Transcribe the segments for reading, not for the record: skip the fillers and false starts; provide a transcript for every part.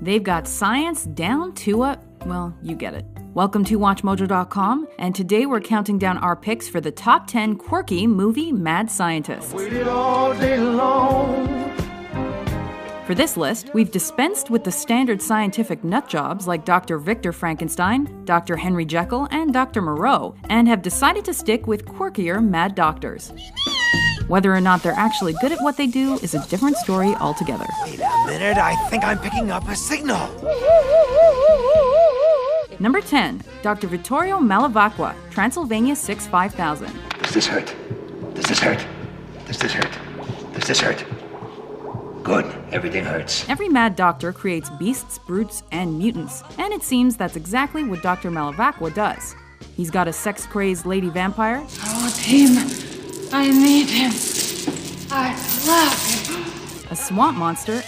They've got science down to a, well, you get it. Welcome to WatchMojo.com, and today we're counting down our picks for the top 10 quirky movie mad scientists. Waited all day long. For this list, we've dispensed with the standard scientific nutjobs like Dr. Victor Frankenstein, Dr. Henry Jekyll, and Dr. Moreau, and have decided to stick with quirkier mad doctors. Whether or not they're actually good at what they do is a different story altogether. Wait a minute, I think I'm picking up a signal. Number 10, Dr. Vittorio Malavacqua, Transylvania 6 5000. Does this hurt? Does this hurt? Does this hurt? Does this hurt? Good, everything hurts. Every mad doctor creates beasts, brutes, and mutants, and it seems that's exactly what Dr. Malavacqua does. He's got a sex-crazed lady vampire. Oh, him. I need him. I love him. A swamp monster,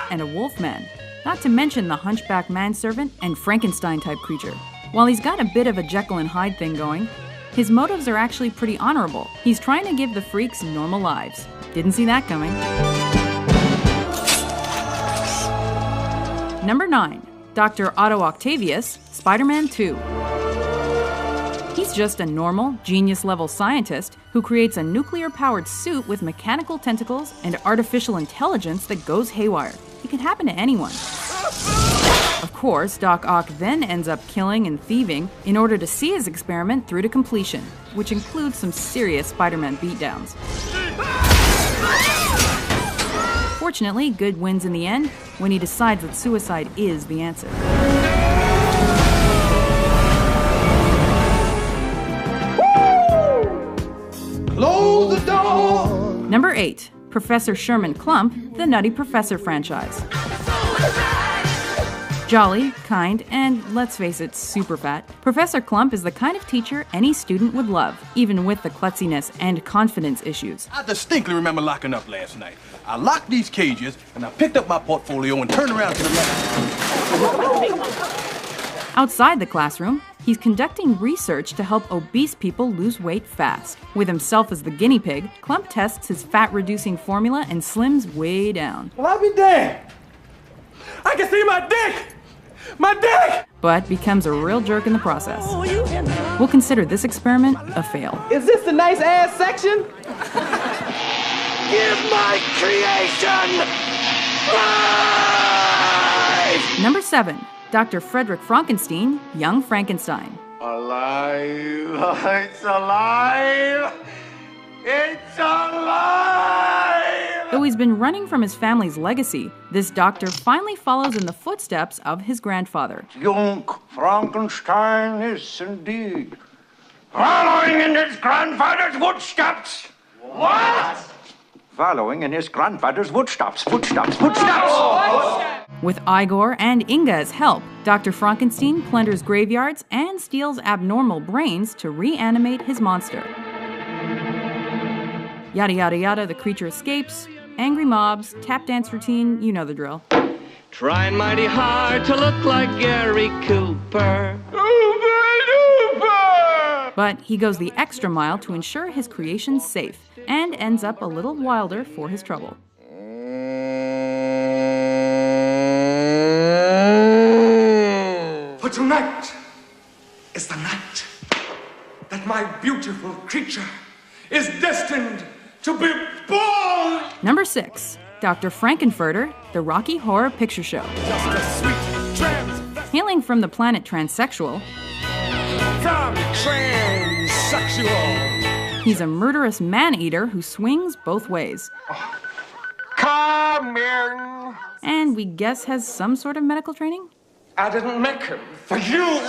and a wolfman. Not to mention the hunchback manservant and Frankenstein-type creature. While he's got a bit of a Jekyll and Hyde thing going, his motives are actually pretty honorable. He's trying to give the freaks normal lives. Didn't see that coming. Number 9, Dr. Otto Octavius, Spider-Man 2. He's just a normal, genius-level scientist who creates a nuclear-powered suit with mechanical tentacles and artificial intelligence that goes haywire. It can happen to anyone. Of course, Doc Ock then ends up killing and thieving in order to see his experiment through to completion, which includes some serious Spider-Man beatdowns. Fortunately, good wins in the end when he decides that suicide is the answer. Close the door. Number 8, Professor Sherman Klump, the Nutty Professor franchise. Jolly, kind, and, let's face it, super fat, Professor Klump is the kind of teacher any student would love, even with the klutziness and confidence issues. I distinctly remember locking up last night. I locked these cages, and I picked up my portfolio and turned around to the left. Outside the classroom, he's conducting research to help obese people lose weight fast. With himself as the guinea pig, Klump tests his fat-reducing formula and slims way down. Well, I'll be damned. I can see my dick! My dick! But becomes a real jerk in the process. We'll consider this experiment a fail. Is this the nice ass section? Give my creation life! Number 7, Dr. Frederick Frankenstein, Young Frankenstein. Alive! It's alive! It's alive! Though he's been running from his family's legacy, this doctor finally follows in the footsteps of his grandfather. Young Frankenstein is indeed following in his grandfather's footsteps. What? Following in his grandfather's footsteps. With Igor and Inga's help, Dr. Frankenstein plunders graveyards and steals abnormal brains to reanimate his monster. Yada yada yada, the creature escapes. Angry mobs, tap dance routine, you know the drill. Trying mighty hard to look like Gary Cooper. But he goes the extra mile to ensure his creation's safe, and ends up a little wilder for his trouble. For tonight is the night that my beautiful creature is destined to be born! Number 6, Dr. Frankenfurter, the Rocky Horror Picture Show. Hailing from the planet Transsexual, he's a murderous man-eater who swings both ways. Come in! And we guess has some sort of medical training? I didn't make him for you!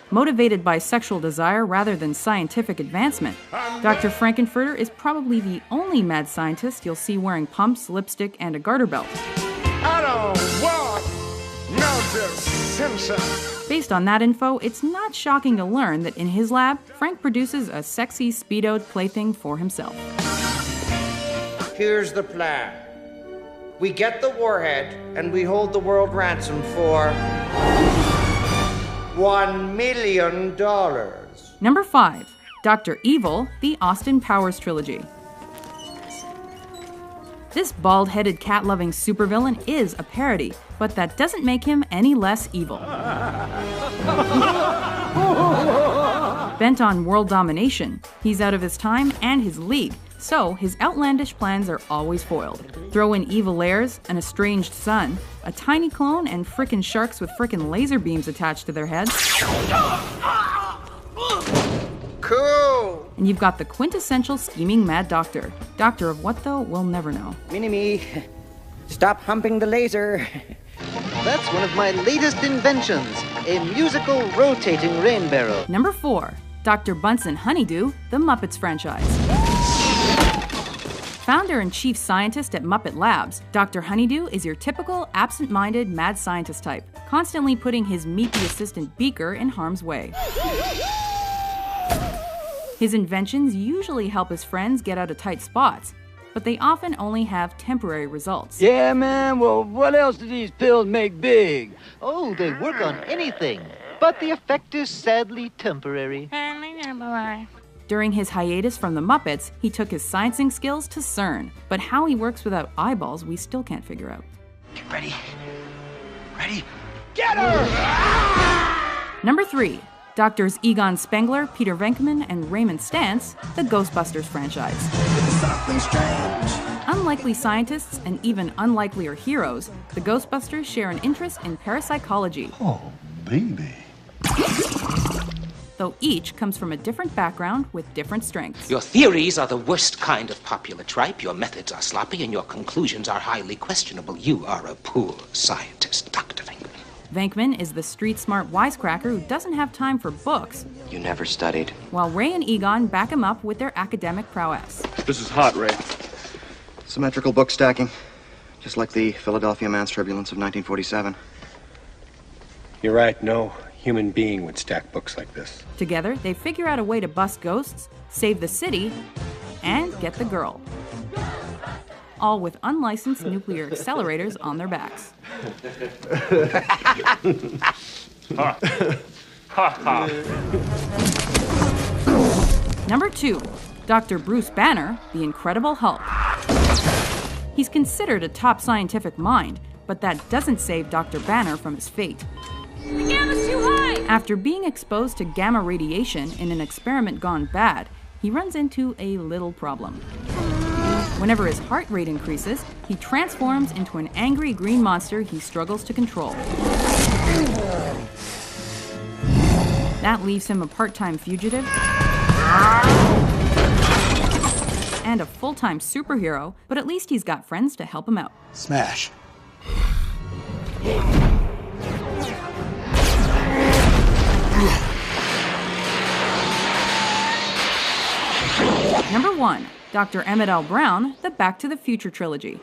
Motivated by sexual desire rather than scientific advancement, Dr. Frankenfurter is probably the only mad scientist you'll see wearing pumps, lipstick, and a garter belt. I don't want no dissension. Based on that info, it's not shocking to learn that in his lab, Frank produces a sexy, speedoed plaything for himself. Here's the plan. We get the warhead, and we hold the world ransom for $1 million. Number 5, Dr. Evil, the Austin Powers Trilogy. This bald-headed cat-loving supervillain is a parody, but that doesn't make him any less evil. Bent on world domination, he's out of his time and his league, so his outlandish plans are always foiled. Throw in evil lairs, an estranged son, a tiny clone, and frickin' sharks with frickin' laser beams attached to their heads. Cool! And you've got the quintessential scheming mad doctor. Doctor of what, though, we'll never know. Mini-me, stop humping the laser. That's one of my latest inventions, a musical rotating rain barrel. Number 4, Dr. Bunsen Honeydew, the Muppets franchise. Founder and chief scientist at Muppet Labs, Dr. Honeydew is your typical absent-minded mad scientist type, constantly putting his meepy assistant Beaker in harm's way. His inventions usually help his friends get out of tight spots, but they often only have temporary results. Yeah, man, well, what else do these pills make big? Oh, they work on anything, but the effect is sadly temporary. During his hiatus from the Muppets, he took his sciencing skills to CERN, but how he works without eyeballs we still can't figure out. Get ready. Ready? Get her! Number 3, Doctors Egon Spengler, Peter Venkman, and Raymond Stantz, the Ghostbusters franchise. Something strange. Unlikely scientists and even unlikelier heroes, the Ghostbusters share an interest in parapsychology. Oh, baby. Though each comes from a different background with different strengths. Your theories are the worst kind of popular tripe, your methods are sloppy, and your conclusions are highly questionable. You are a poor scientist, Dr. Venkman. Venkman is the street-smart wisecracker who doesn't have time for books, You never studied. while Ray and Egon back him up with their academic prowess. This is hot, Ray. Symmetrical book stacking, just like the Philadelphia Man's Turbulence of 1947. You're right, no human being would stack books like this. Together, they figure out a way to bust ghosts, save the city, and get the girl. All with unlicensed nuclear accelerators on their backs. Number 2, Dr. Bruce Banner, the Incredible Hulk. He's considered a top scientific mind, but that doesn't save Dr. Banner from his fate. The gamma's too high! After being exposed to gamma radiation in an experiment gone bad, he runs into a little problem. Whenever his heart rate increases, he transforms into an angry green monster he struggles to control. That leaves him a part-time fugitive and a full-time superhero, but at least he's got friends to help him out. Smash. Number 1, Dr. Emmett L. Brown, the Back to the Future trilogy.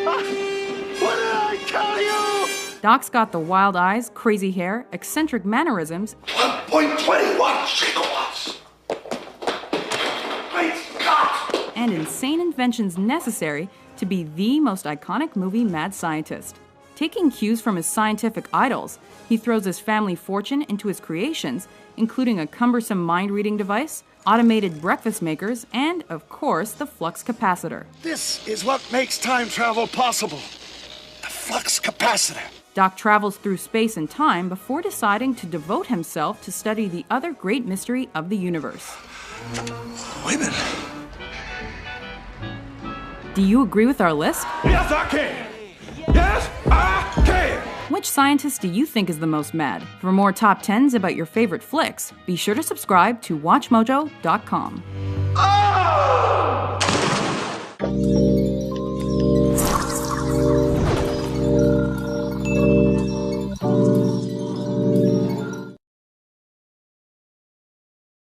What did I tell you? Doc's got the wild eyes, crazy hair, eccentric mannerisms, 1.21 gigawatts. Great Scott! and insane inventions necessary to be the most iconic movie mad scientist. Taking cues from his scientific idols, he throws his family fortune into his creations, including a cumbersome mind-reading device, automated breakfast makers, and, of course, the flux capacitor. This is what makes time travel possible. The flux capacitor. Doc travels through space and time before deciding to devote himself to study the other great mystery of the universe. Wait a minute. Do you agree with our list? Yes, I can. Yes, I can. Which scientist do you think is the most mad? For more top 10s about your favorite flicks, be sure to subscribe to WatchMojo.com.